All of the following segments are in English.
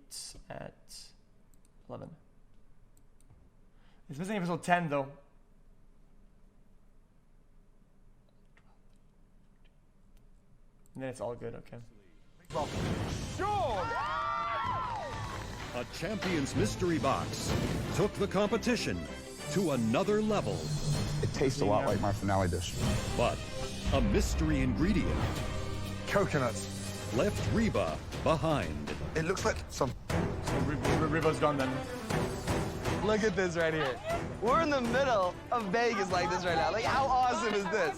meet at 11. It's missing episode 10 though. And then it's all good, okay. Sure! A Champions Mystery Box took the competition to another level. It tastes a lot like my finale dish. But a mystery ingredient Coconuts. left Reba behind. It looks like some... So Riva's gone then. Look at this right here. We're in the middle of Vegas like this right now. Like, how awesome is this?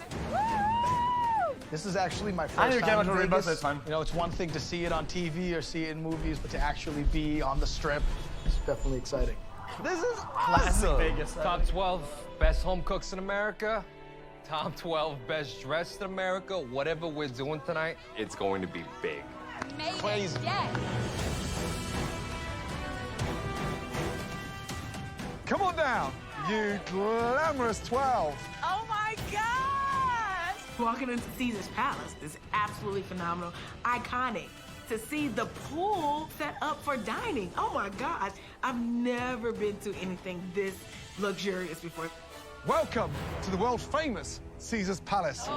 This is actually my first I knew time in Riva, Vegas. so it's fine. You know, it's one thing to see it on TV or see it in movies, but to actually be on the Strip, it's definitely exciting. This is Classic awesome. Vegas. Top 12 best home cooks in America. Top 12 best dressed in America. Whatever we're doing tonight, it's going to be big. Crazy. Yes. Come on down, you glamorous 12. Oh my gosh! Walking into Caesar's Palace is absolutely phenomenal, iconic. To see the pool set up for dining, oh my gosh. I've never been to anything this luxurious before. Welcome to the world-famous Caesar's Palace.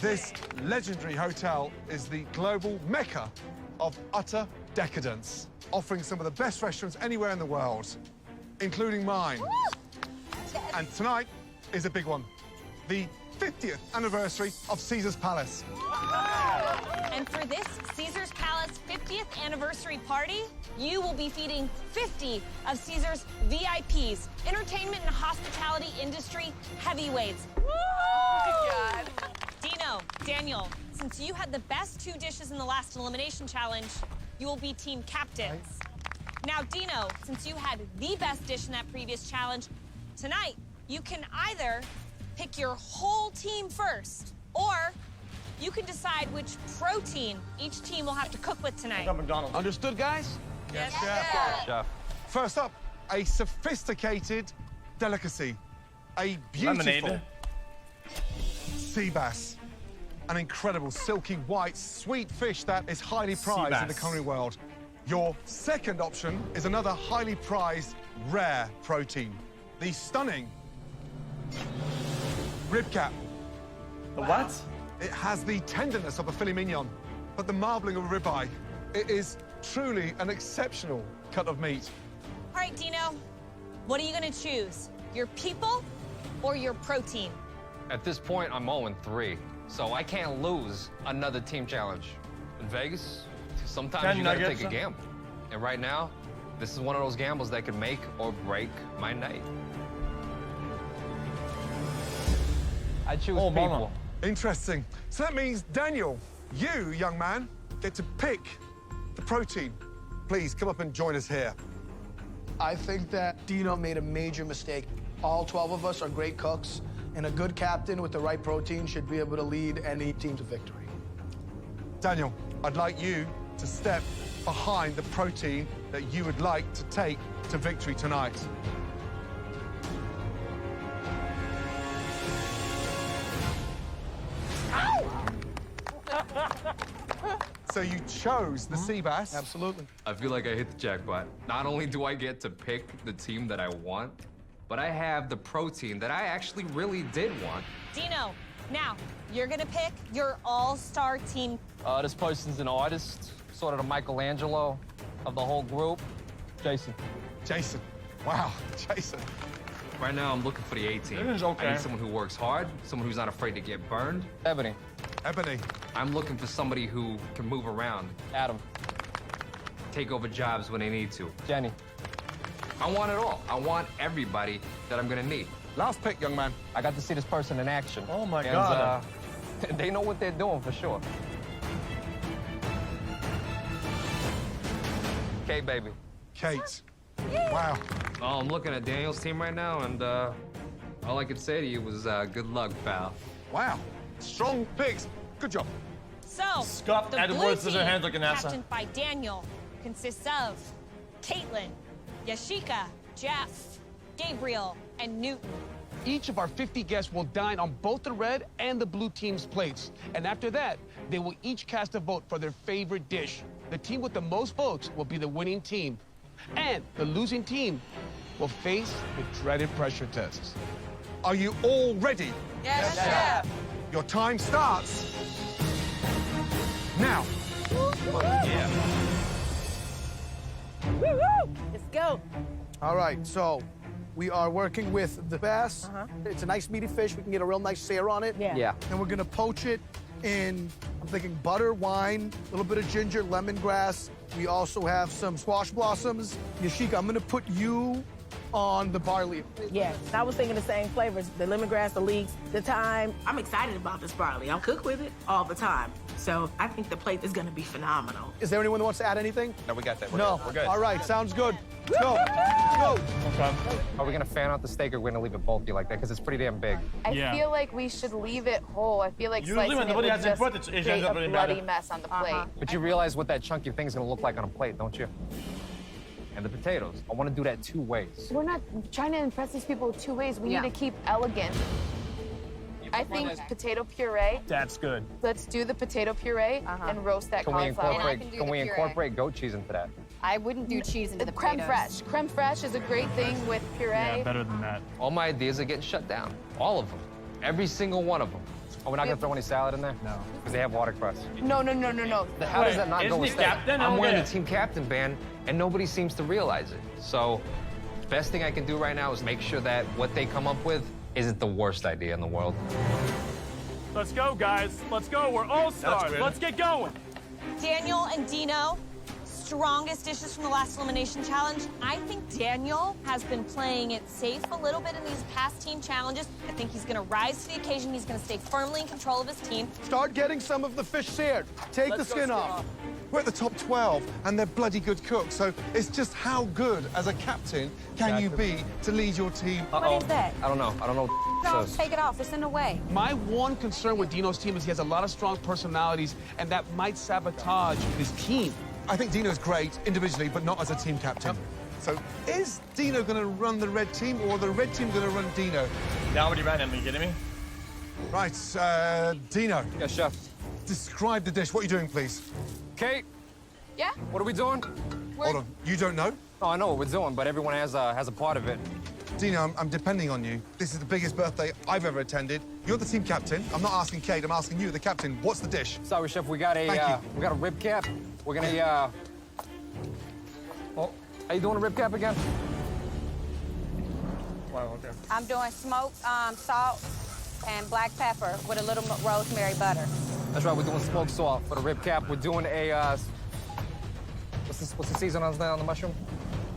This legendary hotel is the global mecca of utter decadence, offering some of the best restaurants anywhere in the world, including mine. And tonight is a big one, the 50th anniversary of Caesar's Palace. And for this Caesar's Palace 50th anniversary party, you will be feeding 50 of Caesar's VIPs, entertainment and hospitality industry heavyweights. Oh my God. Dino, Daniel, since you had the best 2 dishes in the last elimination challenge, you will be team captains. Now, Dino, since you had the best dish in that previous challenge, tonight you can either pick your whole team first, or you can decide which protein each team will have to cook with tonight. McDonald's. Understood, guys? Yes, Chef. First up, a sophisticated delicacy, a beautiful Lemonade. sea bass. An incredible silky white sweet fish that is highly prized in the bass. culinary world. Your second option is another highly prized rare protein, the stunning rib cap. The what? It has the tenderness of a filet mignon, but the marbling of a ribeye. It is truly an exceptional cut of meat. All right, Dino, what are you gonna choose? Your people or your protein? At this point, I'm 0-3, so I can't lose another team challenge. In Vegas, sometimes 10 you gotta nuggets, take a gamble. And right now, this is one of those gambles that could make or break my night. I choose Oh, people. mama. Interesting. So that means, Daniel, you, young man, get to pick the protein. Please come up and join us here. I think that Dino made a major mistake. All 12 of us are great cooks, and a good captain with the right protein should be able to lead any team to victory. Daniel, I'd like you to step behind the protein that you would like to take to victory tonight. So you chose the sea bass. Absolutely. I feel like I hit the jackpot. Not only do I get to pick the team that I want, but I have the protein that I actually really did want. Dino, now you're gonna pick your all-star team. This person's an artist, sort of the Michelangelo of the whole group. Jason. Jason. Wow, Jason. Right now, I'm looking for the A-team. It is okay. I need someone who works hard, someone who's not afraid to get burned. Ebony. Ebony. I'm looking for somebody who can move around, Adam. take over jobs when they need to. Jenny. I want it all. I want everybody that I'm gonna need. Last pick, young man. I got to see this person in action. Oh my And, God. they know what they're doing for sure. Okay, baby. Kate. Wow. Oh, I'm looking at Daniel's team right now, and all I could say to you was good luck, pal. Wow. Strong picks. Good job. So, Scott the Edwards blue is her team, hand like a NASA. captained by Daniel, consists of Caitlin, Yashika, Jeff, Gabriel, and Newton. Each of our 50 guests will dine on both the red and the blue team's plates. And after that, they will each cast a vote for their favorite dish. the team with the most votes will be the winning team. And the losing team will face the dreaded pressure tests. Are you all ready? Yes, chef. Your time starts now. Let's go. All right, so we are working with the bass. It's a nice meaty fish. We can get a real nice sear on it. Yeah. Yeah. And we're gonna poach it in, I'm thinking butter, wine, a little bit of ginger, lemongrass. We also have some squash blossoms. Yashika, I'm gonna put you on the barley. Yes, I was thinking the same flavors, the lemongrass, the leeks, the thyme. I'm excited about this barley. I'll cook with it all the time. So I think the plate is gonna be phenomenal. Is there anyone that wants to add anything? No, we got that. No. We're good. All right, sounds good. Let's go. Let's go. Okay. Are we gonna fan out the steak or we're gonna leave it bulky like that? Because it's pretty damn big. I feel like we should leave it whole. I feel like Usually slicing when it nobody would has just input, it create ends up a really bloody bad. mess on the plate. But you realize what that chunky thing is gonna look like on a plate, don't you? And the potatoes. I want to do that 2 ways. We're not trying to impress these people 2 ways. We need to keep elegant. I think potato puree. That's good. Let's do the potato puree and roast that cauliflower. Can we incorporate goat cheese into that? I wouldn't do cheese into the creme fraiche. Creme fraiche is a great thing with puree. Better than that. All my ideas are getting shut down. All of them. Every single one of them. Oh, we're not gonna throw any salad in there? No. Because they have watercress. No. How does that not go isn't with he steak? captain? I I'm don't wearing get the it. team captain band, and nobody seems to realize it. So, the best thing I can do right now is make sure that what they come up with isn't the worst idea in the world. Let's go, guys. Let's go. We're all stars. Let's get going. Daniel and Dino, strongest dishes from the last elimination challenge. I think Daniel has been playing it safe a little bit in these past team challenges. I think he's going to rise to the occasion. He's going to stay firmly in control of his team. Start getting some of the fish seared. Take the skin off. We're at the top 12, and they're bloody good cooks. So it's just how good as a captain can you be to lead your team? What is that? I don't know. I don't know what it says. Take it off. It's in the way. My one concern with Dino's team is he has a lot of strong personalities, and that might sabotage his team. I think Dino's great individually, but not as a team captain. So is Dino going to run the red team, or the red team going to run Dino? Now what do you ran him? Are you kidding me? Right, Dino, Yes, chef. describe the dish. What are you doing, please? Kate, Yeah? what are we doing? Hold on, you don't know? Oh, I know what we're doing, but everyone has a part of it. Dino, I'm depending on you. This is the biggest birthday I've ever attended. You're the team captain. I'm not asking Kate, I'm asking you, the captain. What's the dish? Sorry, chef. We got a Thank we got a rib cap. We're gonna Oh, are you doing a rib cap again? Wow, okay. I'm doing smoked salt and black pepper with a little rosemary butter. That's right. We're doing smoked salt for the rib cap. We're doing a what's the season on the mushroom?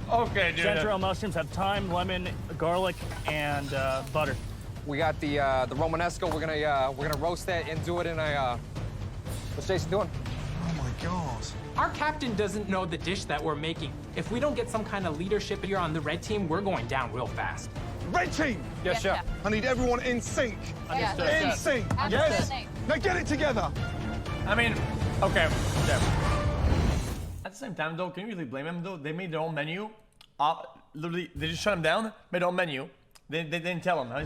Okay, dude. Chanterelle mushrooms have thyme, lemon, garlic, and butter. We got the Romanesco. We're gonna roast that and do it in a what's Jason doing? Oh my God. Our captain doesn't know the dish that we're making. If we don't get some kind of leadership here on the red team, we're going down real fast. Red team! Yes, chef. I need everyone in sync. Yes. In sync. Yes. Now get it together. I mean, okay. At the same time, though, can you really blame them, though? They made their own menu. Literally, they just shut them down, made their own menu. They didn't tell them. How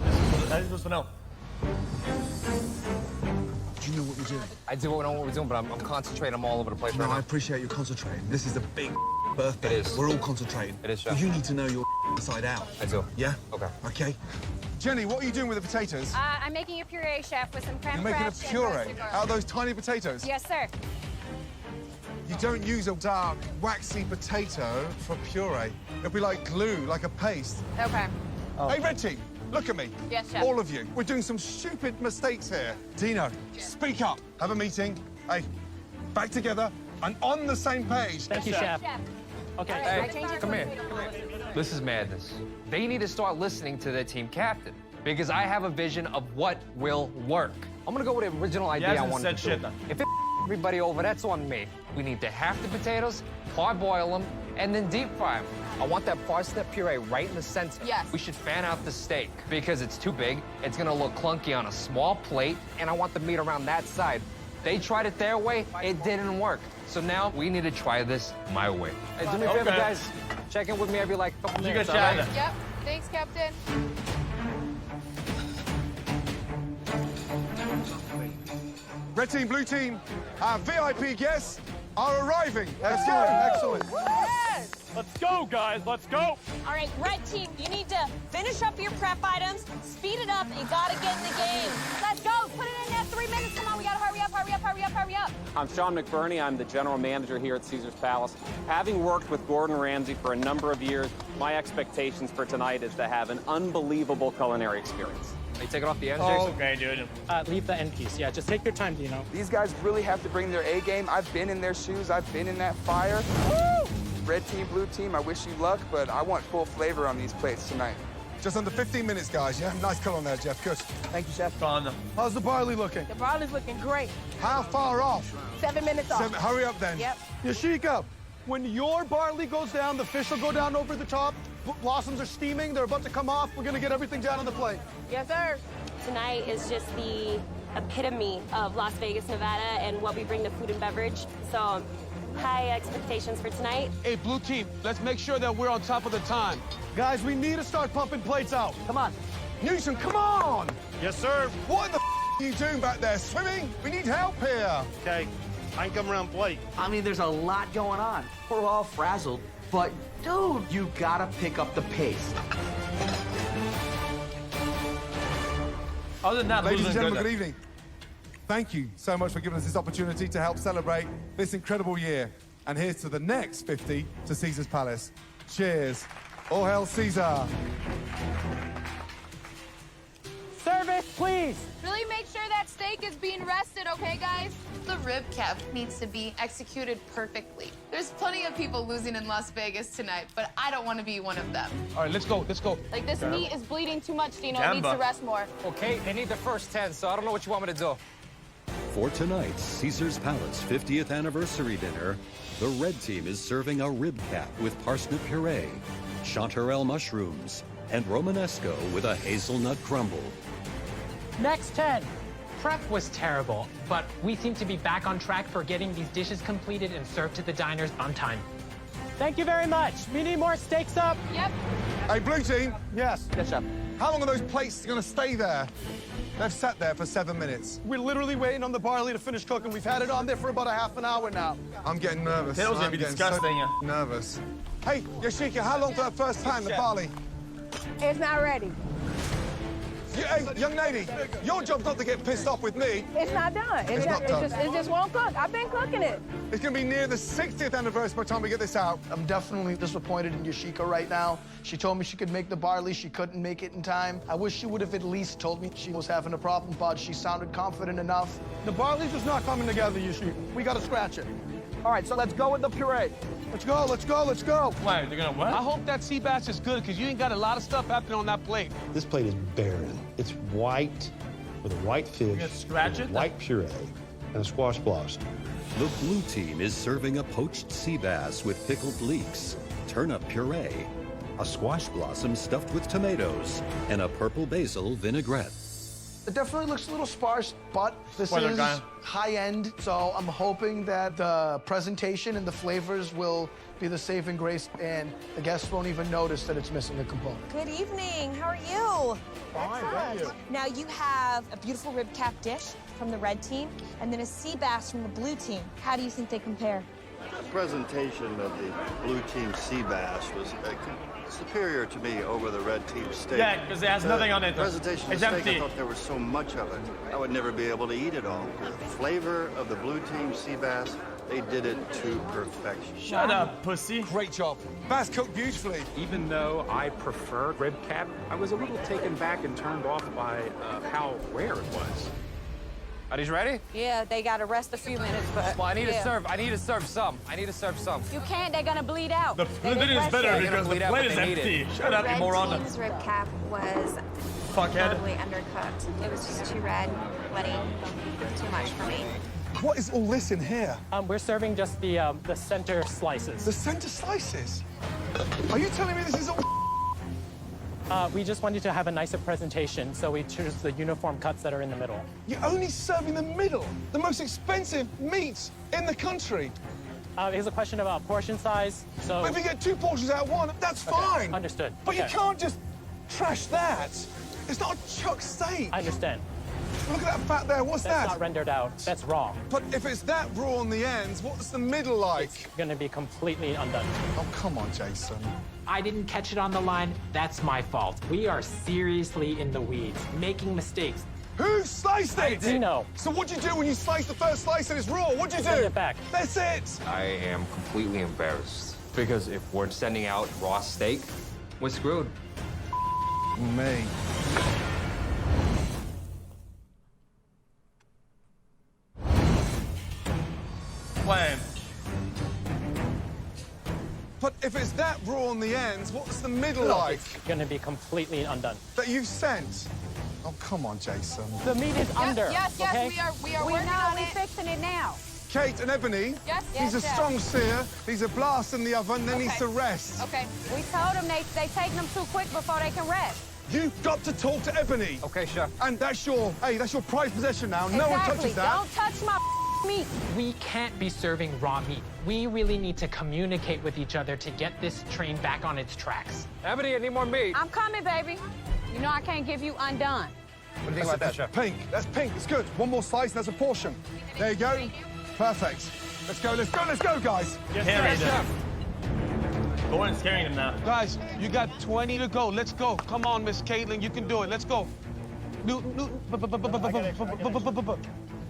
are you supposed to know? Do you know what you're doing? I do know what we're doing, but I'm concentrating. I'm all over the place right now. appreciate you concentrating. This is a big birthday. It is. We're all concentrating. It is, chef. You need to know your inside out. I do. Yeah? Okay. Okay. Jenny, what are you doing with the potatoes? I'm making a puree, chef, with some creme You're making a fraiche and puree roasted garlic. out of those tiny potatoes? Yes, sir. You don't use a dark, waxy potato for puree. It'll be like glue, like a paste. Okay. Hey, red team, look at me. Yes, chef. All of you. We're doing some stupid mistakes here. Dino, speak up. Have a meeting. Hey, back together and on the same page. Thank you, chef. Okay. Hey, come here. This is madness. They need to start listening to their team captain because I have a vision of what will work. I'm gonna go with the original idea I wanted to do. If it everybody over, that's on me. We need to half the potatoes, parboil them, and then deep fry them. I want that parsnip puree right in the center. Yes. We should fan out the steak because it's too big. It's gonna look clunky on a small plate, and I want the meat around that side. They tried it their way, it didn't work. So now we need to try this my way. Hey, do me a favor, guys. Check in with me every like couple minutes. You got all right? Yep. Thanks, Captain. Red team, blue team, our VIP guests, are arriving. Excellent. Let's go, guys. Let's go. All right, red team, you need to finish up your prep items, speed it up, you gotta get in the game. Let's go, put it in there, 3 minutes, come on, we gotta hurry up, hurry up, hurry up, hurry up. I'm Sean McBurney, I'm the general manager here at Caesar's Palace. Having worked with Gordon Ramsay for a number of years, my expectations for tonight is to have an unbelievable culinary experience. Are you taking off the end, Oh, Jason? okay, dude. Leave the end piece. Yeah, just take your time, Dino. These guys really have to bring their A game. I've been in their shoes. I've been in that fire. Woo! Red team, blue team, I wish you luck, but I want full flavor on these plates tonight. Just under 15 minutes, guys, yeah? Nice cut on there, Jeff. Good. Thank you, Chef. Gone. How's the barley looking? The barley's looking great. How far off? 7 minutes off. Hurry up, then. Yep. Yashika, when your barley goes down, the fish will go down over the top. Blossoms are steaming. They're about to come off. We're going to get everything down on the plate. Yes, sir. Tonight is just the epitome of Las Vegas, Nevada, and what we bring to food and beverage. So high expectations for tonight. Hey, blue team, let's make sure that we're on top of the time. Guys, we need to start pumping plates out. Come on. Newsom, come on! Yes, sir. What the are you doing back there? Swimming? We need help here. Okay. I can come around plate. I mean, there's a lot going on. We're all frazzled, but dude, you gotta pick up the pace. Other than that, ladies and losing gentlemen, good evening. Thank you so much for giving us this opportunity to help celebrate this incredible year. And here's to the next 50 to Caesar's Palace. Cheers. All hail Caesar. Service, please. Really make sure that steak is being rested, okay, guys? The rib cap needs to be executed perfectly. There's plenty of people losing in Las Vegas tonight, but I don't want to be one of them. All right, let's go, let's go. Like, this meat is bleeding too much, Dino. It needs to rest more. Okay, they need the first 10, so I don't know what you want me to do. For tonight's Caesar's Palace 50th anniversary dinner, the red team is serving a rib cap with parsnip puree, chanterelle mushrooms, and Romanesco with a hazelnut crumble. Next 10. Prep was terrible, but we seem to be back on track for getting these dishes completed and served to the diners on time. Thank you very much. We need more steaks up. Yep. Hey, blue team. Yes. Yes, chef. How long are those plates going to stay there? They've sat there for 7 minutes. We're literally waiting on the barley to finish cooking. We've had it on there for about a half an hour now. I'm getting nervous. Potatoes gonna be disgusting. So nervous. Hey, Yashika, how long for that first pan, the barley? It's not ready. Hey, young lady, your job's not to get pissed off with me. It's not done. It's not done. It just won't cook. I've been cooking it. It's going to be near the 60th anniversary by the time we get this out. I'm definitely disappointed in Yashika right now. She told me she could make the barley. She couldn't make it in time. I wish she would have at least told me she was having a problem, but she sounded confident enough. The barley's just not coming together, Yashika. We got to scratch it. All right, so let's go with the puree. Let's go, let's go, let's go. Why, they're gonna what? I hope that sea bass is good, because you ain't got a lot of stuff happening on that plate. This plate is barren. It's white with a white fish, scratch it? white puree, and a squash blossom. The blue team is serving a poached sea bass with pickled leeks, turnip puree, a squash blossom stuffed with tomatoes, and a purple basil vinaigrette. It definitely looks a little sparse, but this is high-end, so I'm hoping that the presentation and the flavors will be the saving grace, and the guests won't even notice that it's missing a component. Good evening, how are you? Fine, thank you. Now you have a beautiful rib cap dish from the red team, and then a sea bass from the blue team. How do you think they compare? The presentation of the blue team sea bass was superior to me over the red team steak. Yeah, because it has nothing on it. The presentation of It's the steak, empty. I thought there was so much of it. I would never be able to eat it all. The flavor of the blue team sea bass, they did it to perfection. Shut up, pussy. Great job. Bass cooked beautifully. Even though I prefer rib cap, I was a little taken back and turned off by how rare it was. Are these ready? Yeah, they gotta rest a few minutes, but Well, I need to serve. I need to serve some. I need to serve some. You can't, they're gonna bleed out. The plate is better because the plate is need empty. it. Shut up, you Red moron. team's rib cap was Fuckhead. totally undercooked. It was just too red, letting too much for me. What is all this in here? We're serving just the center slices. The center slices? Are you telling me this is all We just wanted to have a nicer presentation, so we choose the uniform cuts that are in the middle. You're only serving the middle, the most expensive meats in the country. It's a question about portion size, so... But if you get 2 portions out of one, that's fine. Understood. But you Okay. can't just trash that. It's not a chuck steak. I understand. Look at that fat there. What's That's that? not rendered out. That's raw. But if it's that raw on the ends, what's the middle like? It's gonna be completely undone. Oh, come on, Jason. I didn't catch it on the line. That's my fault. We are seriously in the weeds, making mistakes. Who sliced it? Dino. So what'd you do when you sliced the first slice and it's raw? What'd you do? Send it back. That's it. I am completely embarrassed. Because if we're sending out raw steak, we're screwed. Me. Flame. But if it's that raw on the ends, what's the middle like? It's gonna be completely undone. That you've sent? Oh, come on, Jason. The meat is under. Yes, okay? we are working on it. fixing it now. Kate and Ebony, Yes, he's a chef. strong sear, he's a blast in the oven, then needs to rest. Okay. We told them they taking them too quick before they can rest. You've got to talk to Ebony. Okay, chef. And that's your prized possession now. No one touches that. Don't touch my meat. We can't be serving raw meat. We really need to communicate with each other to get this train back on its tracks. Ebony, I need more meat. I'm coming, baby. You know I can't give you undone. What do you think about that, chef? Pink. That's pink. It's good. One more slice and that's a portion. There you go. Perfect. Let's go, let's go, let's go, guys. Carry them. Go and carrying them now. Guys, you got 20 to go. Let's go. Come on, Miss Caitlin. You can do it. Let's go. Newton.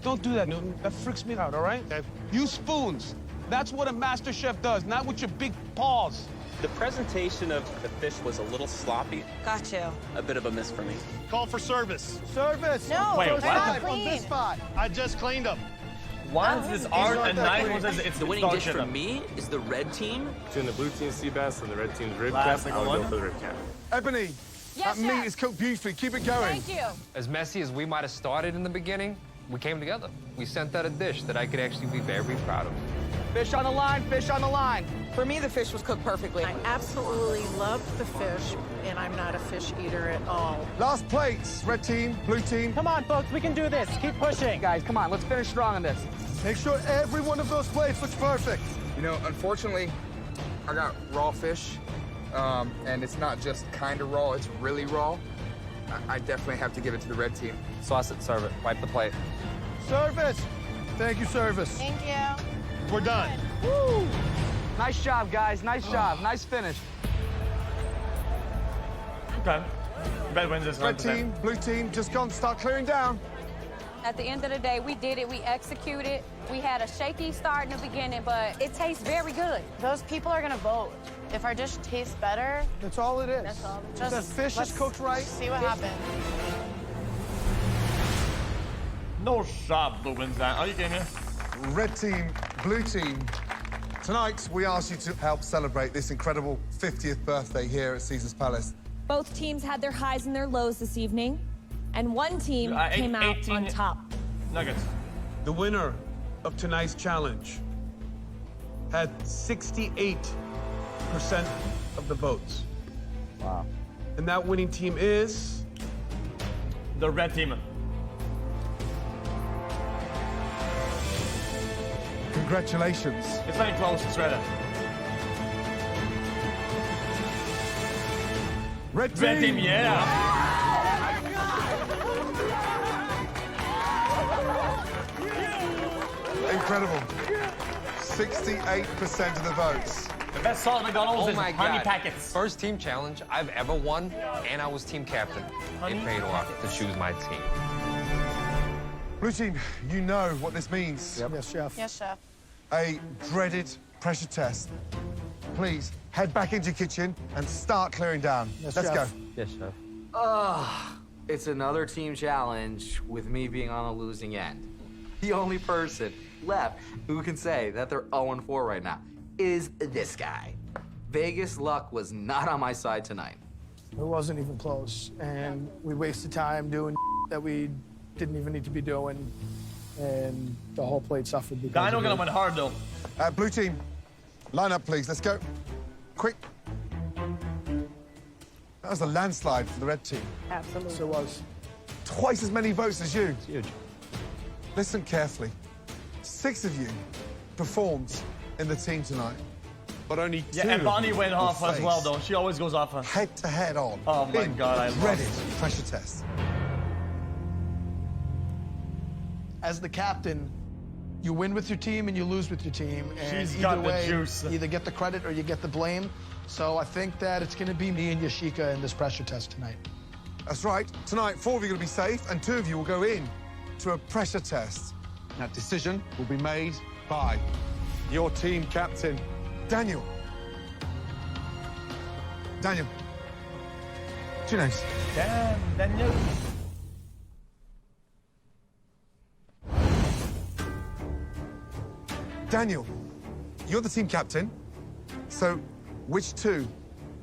Don't do that, Newton. That freaks me out, all right? Use spoons. That's what a master chef does, not with your big paws. The presentation of the fish was a little sloppy. Got you. A bit of a miss for me. Call for service. Service. No, Wait, they're what? not On this clean. spot. I just cleaned them. One says art and knife, one says it's The winning dog dish shit for up. me is the red team. Between the blue team's sea bass and the red team's rib Last cap, I single would go one? for the rib cap. Ebony, Yes, that meat chef. is cooked beautifully. Keep it going. Thank you. As messy as we might have started in the beginning, we came together. We sent out a dish that I could actually be very proud of. Fish on the line, fish on the line. For me, the fish was cooked perfectly. I absolutely loved the fish, and I'm not a fish eater at all. Last plates. Red team, blue team. Come on, folks, we can do this. Keep pushing. Guys, come on, let's finish strong on this. Make sure every one of those plates looks perfect. You know, unfortunately, I got raw fish, and it's not just kind of raw, it's really raw. I definitely have to give it to the red team. Sauce it, serve it, wipe the plate. Service. Thank you, service. Thank you. We're done. Woo! Nice job, guys. Nice job. Nice finish. Okay. Red wins this Red team, blue team, just gone. Start clearing down. At the end of the day, we did it. We executed. We had a shaky start in the beginning, but it tastes very good. Those people are gonna vote. If our dish tastes better, That's all it is. that's all. If the fish is cooked right. See what happens. No shot, blue wins that. Are you kidding me? Red team, blue team. Tonight, we ask you to help celebrate this incredible 50th birthday here at Caesar's Palace. Both teams had their highs and their lows this evening, and one team came out 18 on top. Nuggets. The winner of tonight's challenge had 68% of the votes. Wow. And that winning team is... The red team. Congratulations. It's not even close, it's red. Red team. Red team, yeah. Incredible. 68% of the votes. The best salt at McDonald's Oh is my honey God. packets. First team challenge I've ever won, and I was team captain. It paid off to choose my team. Blue team, you know what this means. Yes, chef. Yes, chef. A dreaded pressure test. Please head back into your kitchen and start clearing down. Yes, Let's chef. go. Yes, chef. It's another team challenge with me being on a losing end. The only person left who can say that they're 0-4 right now is this guy. Vegas luck was not on my side tonight. It wasn't even close, and we wasted time doing that we didn't even need to be doing, and the whole plate suffered because Dino of gonna it. win hard though. Blue team, line up, please. Let's go. Quick. That was a landslide for the red team. Absolutely. So it was. Twice as many votes as you. It's huge. Listen carefully. 6 of you performed in the team tonight, but only 2 Yeah, and Bonnie went will off as face well though. She always goes off. Head-to-head on. Oh my in God, I a love dreaded it. pressure test. As the captain, you win with your team and you lose with your team. And She's either got way, the juice. you either get the credit or you get the blame. So I think that it's going to be me and Yashika in this pressure test tonight. That's right. Tonight, 4 of you are going to be safe, and 2 of you will go in to a pressure test. That decision will be made by your team captain, Daniel. Daniel. What's your names? Damn, Daniel. Daniel, you're the team captain, so which 2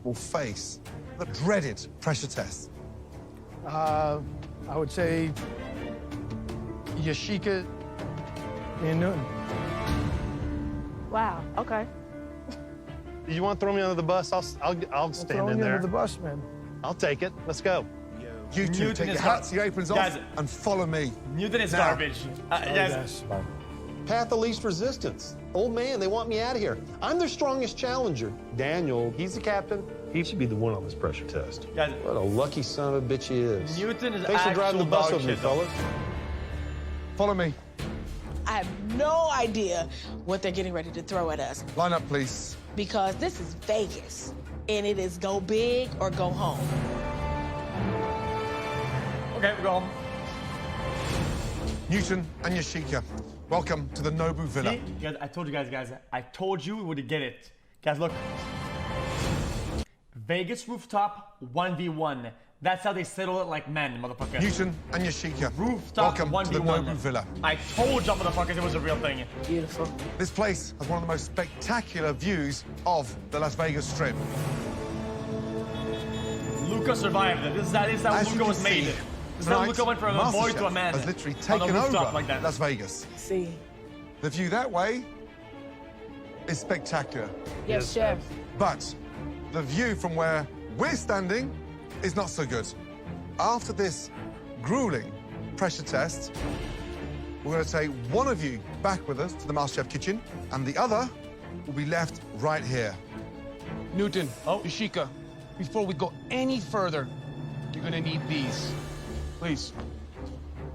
will face the dreaded pressure test? I would say Yashika and Newton. Wow, okay. You want to throw me under the bus? I'll stand in there. Under the bus, man. I'll take it. Let's go. You 2 Newton take is your hats, your aprons off, guys, and follow me. Newton is Now. garbage. Yes. Path of least resistance. Old man, they want me out of here. I'm their strongest challenger. Daniel, he's the captain. He should be the one on this pressure test. Guys, what a lucky son of a bitch he is. Newton is Thanks for driving the actual bus dog over me, shit, though. fellas. Follow me. I have no idea what they're getting ready to throw at us Line up, please. because this is Vegas, and it is go big or go home. Okay, we go home. Newton and Yashika, welcome to the Nobu Villa. See? Guys, I told you guys, I told you we would get it. Guys, look. Vegas rooftop 1v1. That's how they settle it like men, motherfucker. Newton and Yashika, Rooftop welcome 1v1. to the Nobu Villa. I told you motherfuckers it was a real thing. Beautiful. This place has one of the most spectacular views of the Las Vegas Strip. Luca survived it. This is how As you Luca can was made. see, This is how tonight, Luca went from a boy to a MasterChef man. has literally on a taken rooftop over like that. Las Vegas. See? The view that way is spectacular. Yes, chef. But the view from where we're standing is not so good. After this grueling pressure test, we're going to take one of you back with us to the MasterChef kitchen, and the other will be left right here. Newton, Yashika, before we go any further, you're gonna need these. Please.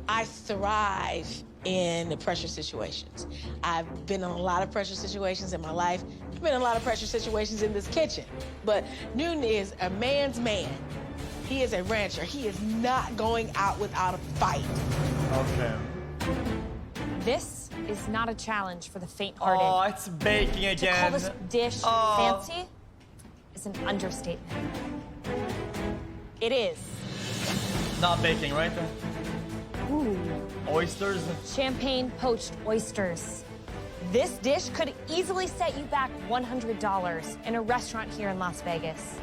I thrive in pressure situations. I've been in a lot of pressure situations in my life. I've been in a lot of pressure situations in this kitchen. But Newton is a man's man. He is a rancher. He is not going out without a fight. Okay. This is not a challenge for the faint-hearted. Oh, it's baking again. To call this dish Oh. fancy is an understatement. It is. Not baking, right? Ooh. Oysters. Champagne poached oysters. This dish could easily set you back $100 in a restaurant here in Las Vegas.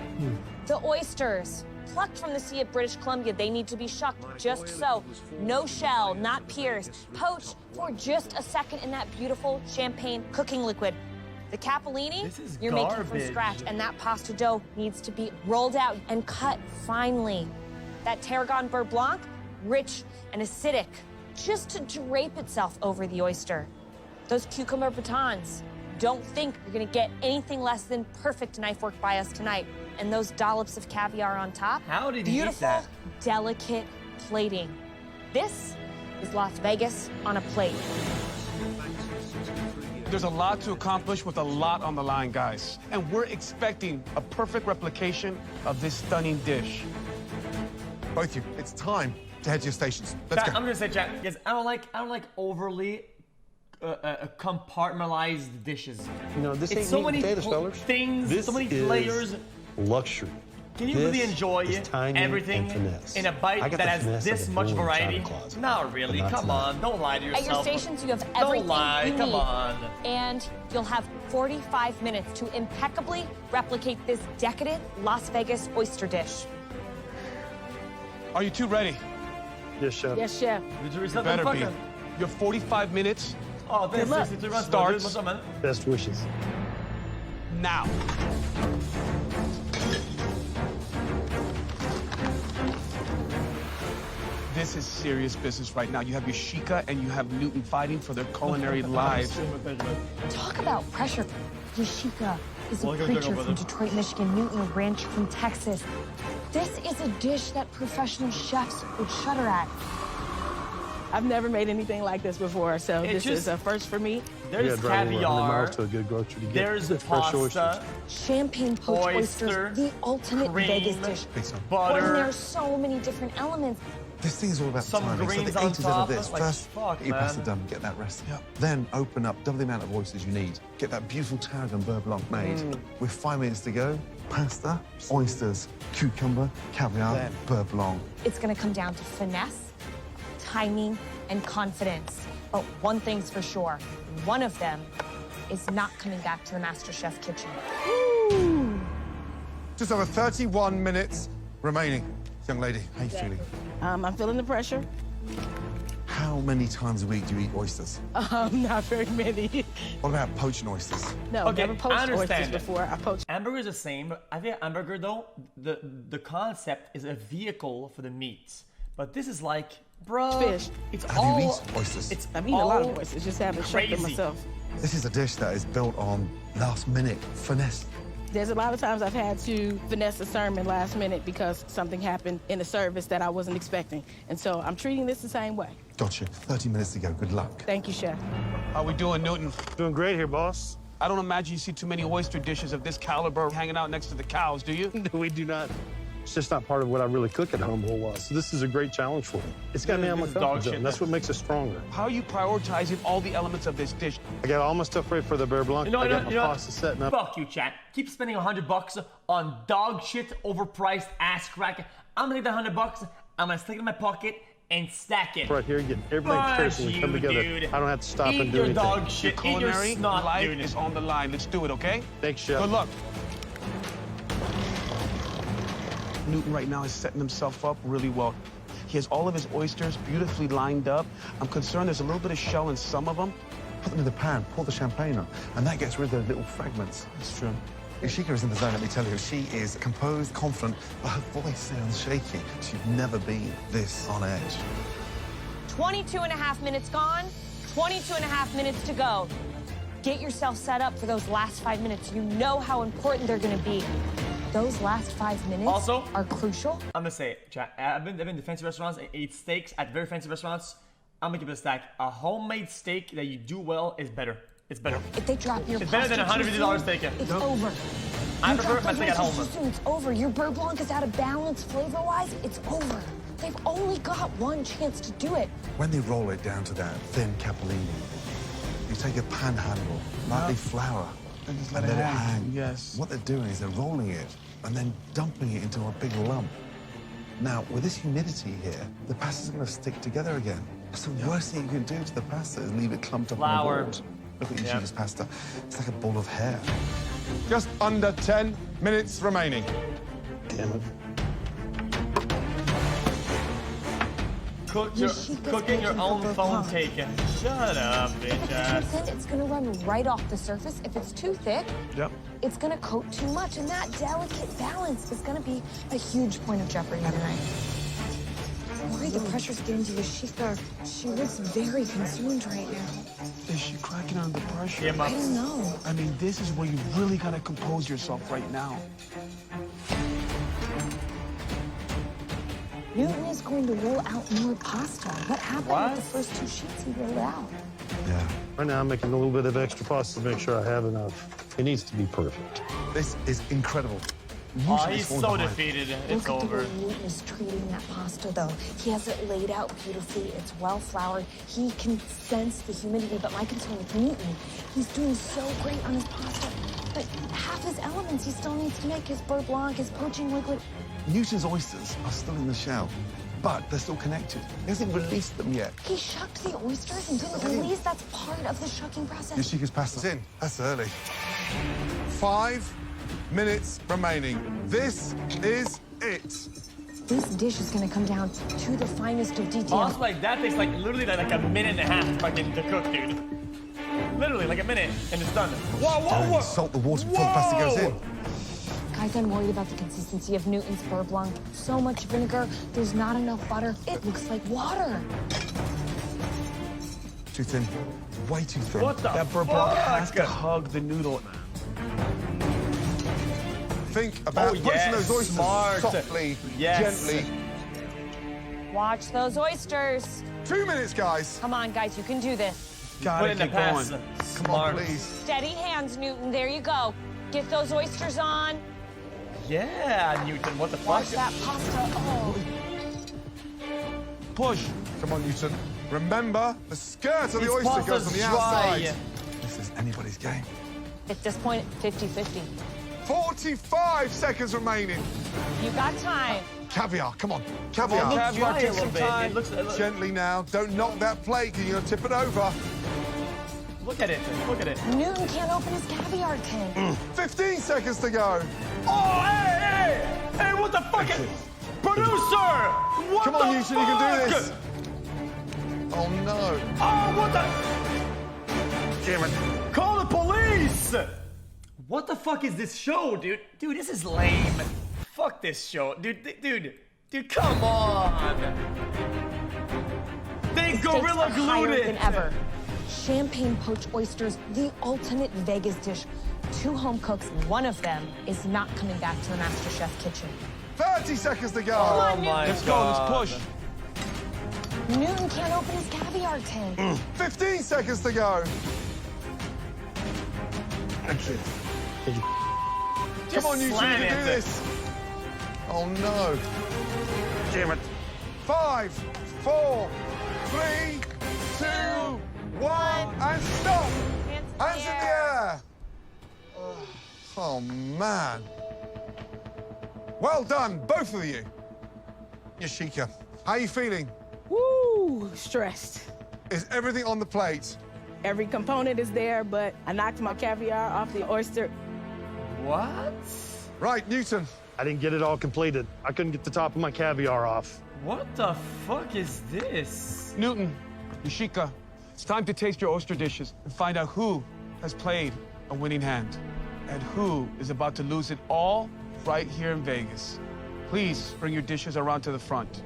The oysters, plucked from the sea of British Columbia, they need to be shucked just so. No shell, not pierced. Poached for just a second in that beautiful champagne cooking liquid. The capellini, you're making from garbage. scratch, and that pasta dough needs to be rolled out and cut finely. That tarragon beurre blanc, rich and acidic, just to drape itself over the oyster. Those cucumber batons, don't think you're gonna get anything less than perfect knife work by us tonight. And those dollops of caviar on top. How did he eat beautiful, that? delicate plating. This is Las Vegas on a plate. There's a lot to accomplish with a lot on the line, guys. And we're expecting a perfect replication of this stunning dish. Both of you, it's time to head to your stations. Let's Chat, go. I'm gonna say, chat, because I don't like overly compartmentalized dishes. You know, this It's ain't so meat and many potatoes, fellas. things, This so many is layers. luxury. Can you This really enjoy is timing everything and finesse. in a I bite got that the has finesse of this a much bull in a variety? china closet, Not really. but not Come tonight. on, don't lie to yourself. At your stations, you have everything Don't lie. you Come need. on. And you'll have 45 minutes to impeccably replicate this decadent Las Vegas oyster dish. Are you two ready? Yes, chef. Yes, chef. Did you You reset better the be. Your 45 minutes Oh, Good luck. 63 runs. Starts. What's up, man? Best wishes. now. This is serious business right now. You have Yashika and you have Newton fighting for their culinary lives. Talk about pressure. Yashika is a Welcome, preacher Jungle from Brother. Detroit, Michigan. Newton, a rancher from Texas. This is a dish that professional chefs would shudder at. I've never made anything like this before, so It's this is a first for me. There's caviar. To a good grocery to get There's fresh oysters. pasta. Champagne poached oysters, the ultimate cream, Vegas dish. butter. And there's so many different elements. This thing is all about Some timing. greens so the on A to Z of top, this. like, First, fuck, get your man. pasta done, get that rest. Then open up double the amount of oysters you need. Get that beautiful tarragon beurre blanc made. With 5 minutes to go, pasta, oysters, cucumber, caviar, beurre blanc. It's gonna come down to finesse, timing, and confidence. But one thing's for sure, one of them is not coming back to the MasterChef kitchen. Just over 31 minutes remaining. Young lady, how you feeling? I'm feeling the pressure. How many times a week do you eat oysters? Not very many. What about poaching oysters? No, Okay, never poached I understand. oysters before. I poached. Hamburger's the same, but I think hamburger though, the concept is a vehicle for the meat. But this is like, bro, Fish. It's Have all you eaten oysters? It's I've eaten a lot of all oysters, just haven't shown crazy. them myself. This is a dish that is built on last-minute finesse. There's a lot of times I've had to finesse a sermon last minute because something happened in the service that I wasn't expecting. And so I'm treating this the same way. Gotcha. 30 minutes to go. Good luck. Thank you, Chef. How we doing, Newton? Doing great here, boss. I don't imagine you see too many oyster dishes of this caliber hanging out next to the cows, do you? No, we do not. It's just not part of what I really cook at home a whole lot. So this is a great challenge for me. It's got me on my This is dog comfort shit. zone. That's what makes us stronger. How are you prioritizing all the elements of this dish? I got all my stuff ready for the beurre blanc. I got my pasta setting up. Fuck you, chat. Keep spending $100 on dog shit, overpriced ass crack. I'm gonna take that $100. I'm gonna stick it in my pocket and stack it. Right here, getting everything prepared so we you, come together. dude. I don't have to stop Eat and do your anything. dog shit. Eat your Culinary snot, life dude. is on the line. Let's do it, okay? Thanks, Chef. Good luck. Newton right now is setting himself up really well. He has all of his oysters beautifully lined up. I'm concerned there's a little bit of shell in some of them. Put them in the pan, pour the champagne on, and that gets rid of the little fragments. That's true. Ishika is in the zone, let me tell you. She is composed, confident, but her voice sounds shaky. She's never been this on edge. 22.5 minutes gone, 22.5 minutes to go. Get yourself set up for those last 5 minutes. You know how important they're gonna be. Those last 5 minutes Also, are crucial. I'm gonna say, chat, I've been to fancy restaurants and ate steaks at very fancy restaurants. I'm gonna give it a stack. A homemade steak that you do well is better. It's better. If they drop your It's better than pasta too $150 soon, steak. It's over. I You prefer drop my those steak at home. oysters too soon, it's over. Your beurre blanc is out of balance flavor-wise. It's over. They've only got one chance to do it. When they roll it down to that thin capellini, you take a panhandle, lightly flour, And just and let it let it hang. hang. Yes. What they're doing is they're rolling it and then dumping it into a big lump. Now, with this humidity here, the pasta's going to stick together again. That's the worst thing you can do to the pasta is leave it clumped up Flour. on the board. Look at Ishika's pasta. It's like a ball of hair. Just under 10 minutes remaining. Damn it. Cooking your own phone taken. Shut up, bitch If ass. it's too thin, it's gonna run right off the surface. If it's too thick, Yep. it's gonna coat too much, and that delicate balance is gonna be a huge point of jeopardy tonight. I'm worried the pressure's getting to Yoshika. She looks very consumed right now. Is she cracking under pressure? Yeah, I don't know. I mean, this is where you really gotta compose yourself right now. Newton is going to roll out more pasta. What happened with the first 2 sheets he rolled out? Yeah. Right now, I'm making a little bit of extra pasta to make sure I have enough. It needs to be perfect. This is incredible. Oh, Usually he's it's all so behind. defeated. It's Look at over. the way Newton is treating that pasta, though. He has it laid out beautifully. It's well floured. He can sense the humidity, but my concern with Newton, he's doing so great on his pasta, but half his elements he still needs to make, his beurre blanc, his poaching liquid. Newton's oysters are still in the shell, but they're still connected. He hasn't released them yet. He shucked the oysters and didn't release. That's part of the shucking process. Yoshika's pasta's in. That's early. 5 minutes remaining. This is it. This dish is going to come down to the finest of detail. Also, like, that takes, like, literally, like, a minute and a half fucking to cook, dude. Literally, like a minute, and it's done. Whoa, whoa, whoa! Salt the water before the pasta goes in. Guys, I'm worried about the consistency of Newton's beurre blanc. So much vinegar, there's not enough butter. It looks like water. Too thin. Way too thin. What the That beurre blanc has fuck? to hug the noodle. Think about Oh, pushing yes, those oysters smart. softly, Yes. gently. Watch those oysters. 2 minutes, guys. Come on, guys, you can do this. Gotta keep going. Come on, please. Steady hands, Newton. There you go. Get those oysters on. Yeah, Newton, what the fuck? Watch that pasta. Oh. Push. Come on, Newton. Remember, the skirt of the This oyster goes on the pasta's outside. This is anybody's game. At this point, 50-50. 45 seconds remaining. You got time. Caviar, come on. Caviar. Well, caviar takes some time. Gently now. Don't knock that plate, because you're going to tip it over. Look at it. Look at it. Newton can't open his caviar tin. 15 seconds to go. Oh, hey! Hey, what the fuck? Producer! What Come the on, Newton, fuck? you can do this. Oh, no. Oh, what the? Damn it. Call the police! What the fuck is this show, dude? Dude, this is lame. Fuck this show. Dude, come on. They gorilla glued it. Than ever. Champagne poached oysters, the ultimate Vegas dish. 2 home cooks, one of them is not coming back to the MasterChef kitchen. 30 seconds to go. Oh my Let's go, God. let's push. Newton can't open his caviar tin. 15 seconds to go. Come on, Newton, you slam can do it. this. Oh, no. Damn it. 5, 4, 3, 2, 1, and stop. Hands in the air. Oh, man. Well done, both of you. Yoshika, how are you feeling? Woo, stressed. Is everything on the plate? Every component is there, but I knocked my caviar off the oyster. What? Right, Newton. I didn't get it all completed. I couldn't get the top of my caviar off. What the fuck is this? Newton, Yoshika, it's time to taste your oyster dishes and find out who has played a winning hand and who is about to lose it all right here in Vegas. Please bring your dishes around to the front.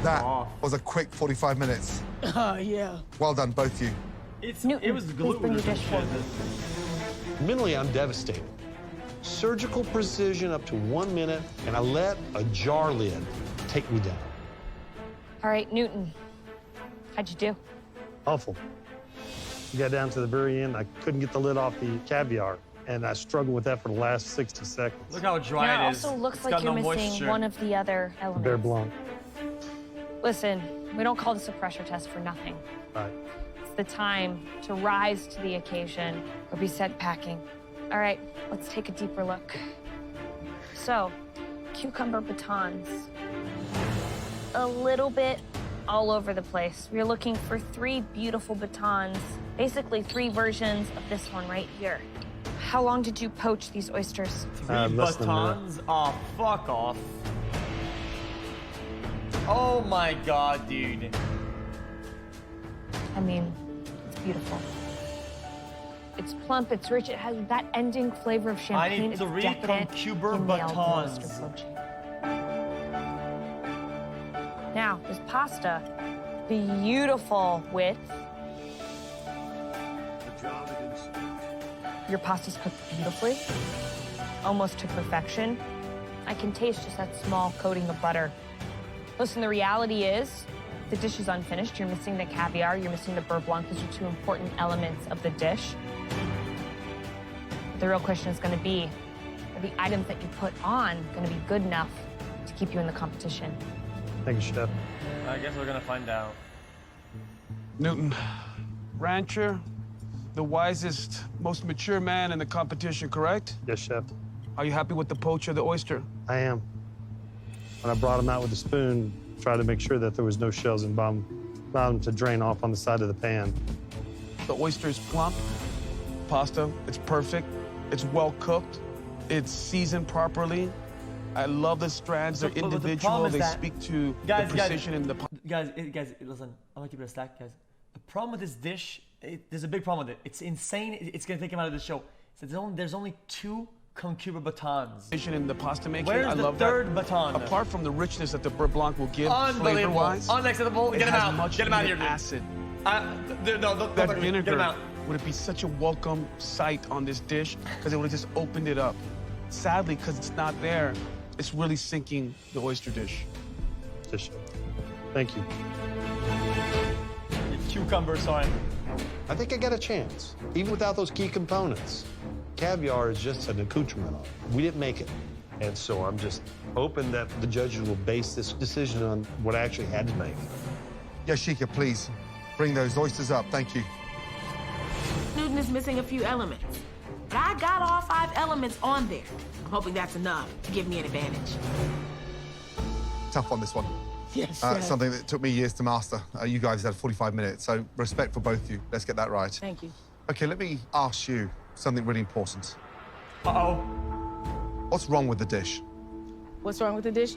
That was a quick 45 minutes. Yeah. Well done, both of you. It was glued. bring your dish forward. Mentally, I'm devastated. Surgical precision up to 1 minute, and I let a jar lid take me down. All right, Newton, how'd you do? Awful. You got down to the very end, I couldn't get the lid off the caviar, and I struggled with that for the last 60 seconds. Look how dry Yeah, it is. also looks It's like got you're no missing moisture. one of the other elements. Bear Blanc. Listen, we don't call this a pressure test for nothing. Right. It's the time to rise to the occasion or be set packing. All right, let's take a deeper look. So, cucumber batons. A little bit all over the place. We're looking for 3 beautiful batons, basically 3 versions of this one right here. How long did you poach these oysters? 3 less than a minute. batons? Oh, fuck off. Oh my God, dude. I mean, it's beautiful. It's plump, it's rich, it has that ending flavor of champagne. I need it's 3 decadent. cucumber You nailed the batons. oyster poaching. Now, this pasta, beautiful width. Your pasta's cooked beautifully, almost to perfection. I can taste just that small coating of butter. Listen, the reality is, the dish is unfinished. You're missing the caviar, you're missing the beurre blanc. Those are 2 important elements of the dish. But the real question is gonna be, are the items that you put on gonna be good enough to keep you in the competition? Thank you, Chef. I guess we're gonna find out. Newton, rancher, the wisest, most mature man in the competition, correct? Yes, Chef. Are you happy with the poach of the oyster? I am. When I brought him out with a spoon, tried to make sure that there was no shells in bottom, allowed them to drain off on the side of the pan. The oyster is plump. Pasta, it's perfect. It's well cooked. It's seasoned properly. I love the strands. They're But the individual. problem is They that- speak to Guys, the precision in the Guys, listen. I'm gonna keep it a stack, guys. The problem with this dish, there's a big problem with it. It's insane. It's gonna take him out of the show. So there's only 2 cucumber batons. in the pasta making. Where's I the love 3rd that. baton? Apart from the richness that the beurre blanc will give, Unbelievable. flavor-wise, Unacceptable. it Get him has out. much Get him out of here, needed dude. acid. Don't That get him out. vinegar would it be such a welcome sight on this dish because it would have just opened it up. sadly, because it's not there, it's really sinking the oyster dish. Thank you. Cucumber sign. I think I got a chance, even without those key components. Caviar is just an accoutrement on it. We didn't make it. And so I'm just hoping that the judges will base this decision on what I actually had to make. Yashika, please, bring those oysters up. Thank you. Newton is missing a few elements. But I got all 5 elements on there. I'm hoping that's enough to give me an advantage. Tough on this one. Yes, something that took me years to master. You guys had 45 minutes, so respect for both of you. Let's get that right. Thank you. Okay, let me ask you something really important. Uh-oh. What's wrong with the dish? What's wrong with the dish?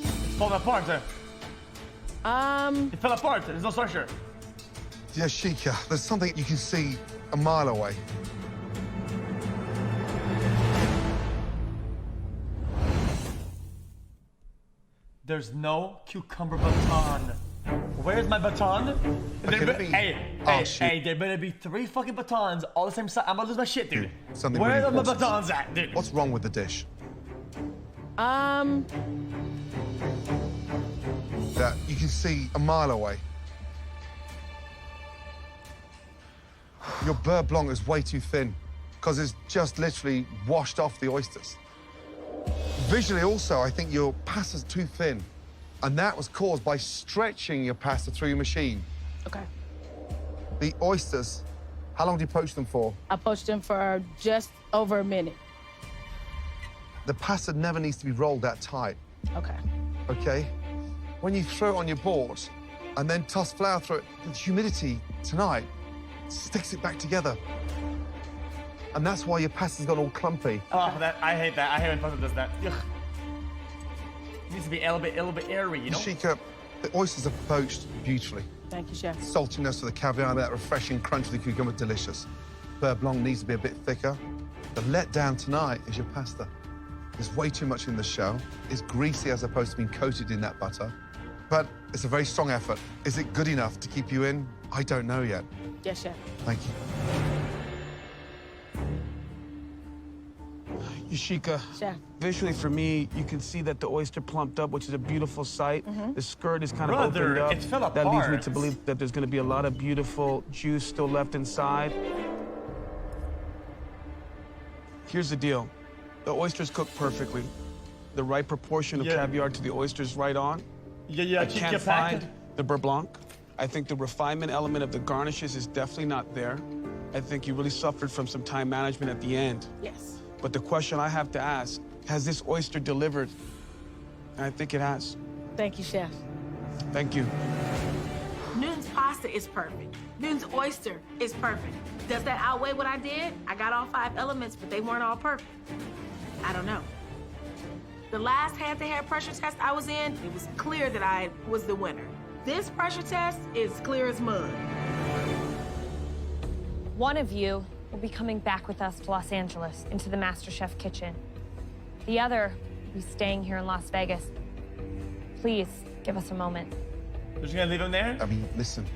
It's falling apart. It fell apart. There's no structure. Yashika, there's something you can see a mile away. There's no cucumber baton. Where's my baton? Okay, Hey, there better be 3 fucking batons all the same size. I'm gonna lose my shit, dude. Something Where really are my important. batons at, dude? What's wrong with the dish? That you can see a mile away. Your beurre blanc is way too thin because it's just literally washed off the oysters. Visually also, I think your pasta's too thin, and that was caused by stretching your pasta through your machine. Okay. The oysters, how long do you poach them for? I poached them for just over a minute. The pasta never needs to be rolled that tight, Okay. okay? When you throw it on your board and then toss flour through it, the humidity tonight sticks it back together. And that's why your pasta's gone all clumpy. Oh, I hate that. I hate when pasta does that. Ugh. It needs to be a little bit airy, you know? Yashika, the oysters are poached beautifully. Thank you, Chef. Saltiness of the caviar, that refreshing crunch of the cucumber, delicious. Beurre blanc needs to be a bit thicker. The letdown tonight is your pasta. There's way too much in the shell. It's greasy as opposed to being coated in that butter. But it's a very strong effort. Is it good enough to keep you in? I don't know yet. Yes, Chef. Thank you. Yashika, Chef. visually for me, you can see that the oyster plumped up, which is a beautiful sight. The skirt is kind of Brother, opened up. it fell That leads me apart. to believe that there's going to be a lot of beautiful juice still left inside. Here's the deal. The oysters cook perfectly. The right proportion of caviar to the oysters right on. I can't find the beurre blanc. I think the refinement element of the garnishes is definitely not there. I think you really suffered from some time management at the end. Yes. But the question I have to ask, has this oyster delivered? And I think it has. Thank you, Chef. Thank you. Newton's pasta is perfect. Newton's oyster is perfect. Does that outweigh what I did? I got all 5 elements, but they weren't all perfect. I don't know. The last head-to-head pressure test I was in, it was clear that I was the winner. This pressure test is clear as mud. One of you will be coming back with us to Los Angeles into the MasterChef kitchen. The other will be staying here in Las Vegas. Please give us a moment. You're just gonna leave him there? I mean, listen.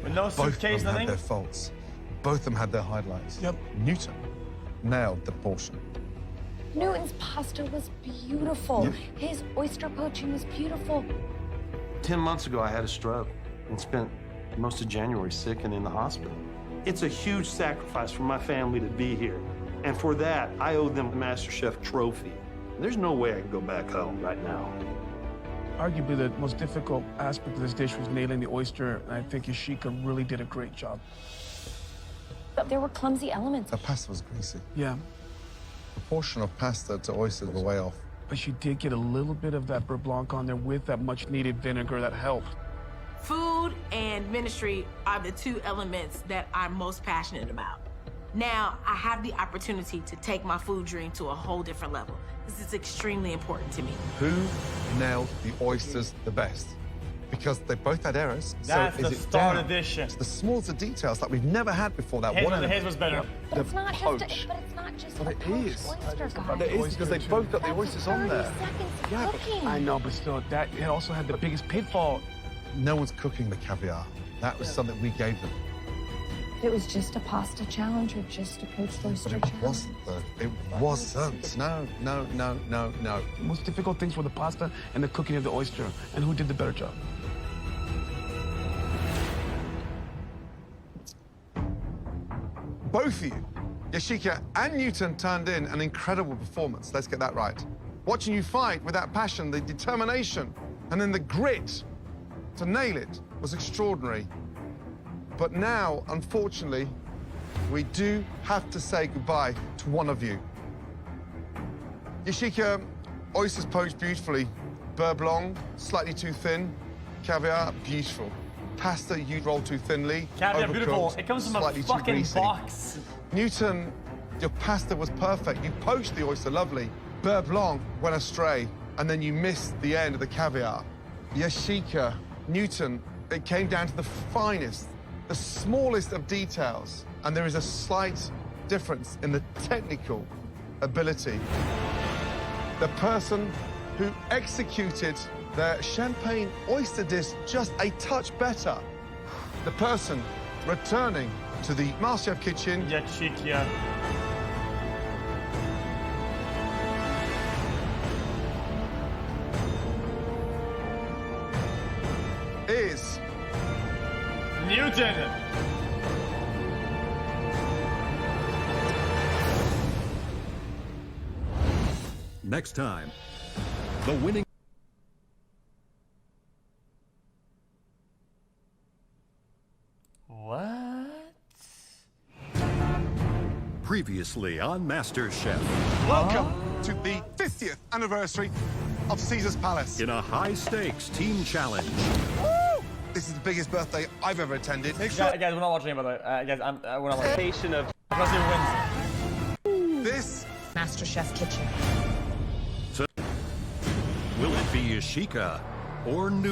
With no both of suitcase, them nothing? had their faults. Both of them had their highlights. Yep. Newton nailed the portion. Newton's pasta was beautiful. Yep. His oyster poaching was beautiful. 10 months ago, I had a stroke and spent most of January sick and in the hospital. It's a huge sacrifice for my family to be here. And for that, I owe them the MasterChef trophy. There's no way I can go back home right now. Arguably, the most difficult aspect of this dish was nailing the oyster, and I think Yashika really did a great job. But there were clumsy elements. The pasta was greasy. Yeah. The portion of pasta to oysters were way off. But she did get a little bit of that beurre blanc on there with that much-needed vinegar that helped. Food and ministry are the 2 elements that I'm most passionate about. Now, I have the opportunity to take my food dream to a whole different level. This is extremely important to me. Who nailed the oysters the best? Because they both had errors. That's so the is it star down edition. to the smallest of details that we've never had before. That His one. was- his was better. But it's not poach. just But a it poached is. oyster, guys. But it is because they both got the oysters on there. Yeah, but I know, but still, that it also had the biggest pitfall. No one's cooking the caviar. That was something we gave them. It was just a pasta challenge or just a poached oyster challenge. It wasn't, though. It wasn't. No. The most difficult things were the pasta and the cooking of the oyster. And who did the better job? Both of you, Yashika and Newton, turned in an incredible performance. Let's get that right. Watching you fight with that passion, the determination, and then the grit to nail it was extraordinary. But now, unfortunately, we do have to say goodbye to one of you. Yashika, oysters poached beautifully. Beurre blanc, slightly too thin. Caviar, beautiful. Pasta, you roll too thinly. Caviar, overcooked, beautiful. It comes from a slightly too fucking greasy. box. Newton, your pasta was perfect. You poached the oyster lovely. Beurre blanc went astray, and then you missed the end of the caviar. Yashika, Newton, it came down to the finest, the smallest of details, and there is a slight difference in the technical ability. The person who executed their champagne oyster dish just a touch better. The person returning to the MasterChef kitchen. Yashika. Is Newton. Next time, the winning. What? Previously on MasterChef. Welcome to the 50th anniversary of Caesar's Palace. In a high-stakes team challenge. Woo! This is the biggest birthday I've ever attended. Guys, we're not watching it, by the way. Guys, we're not watching it. Patient of Let's see who wins. This MasterChef kitchen. Will it be Yashika or Newton?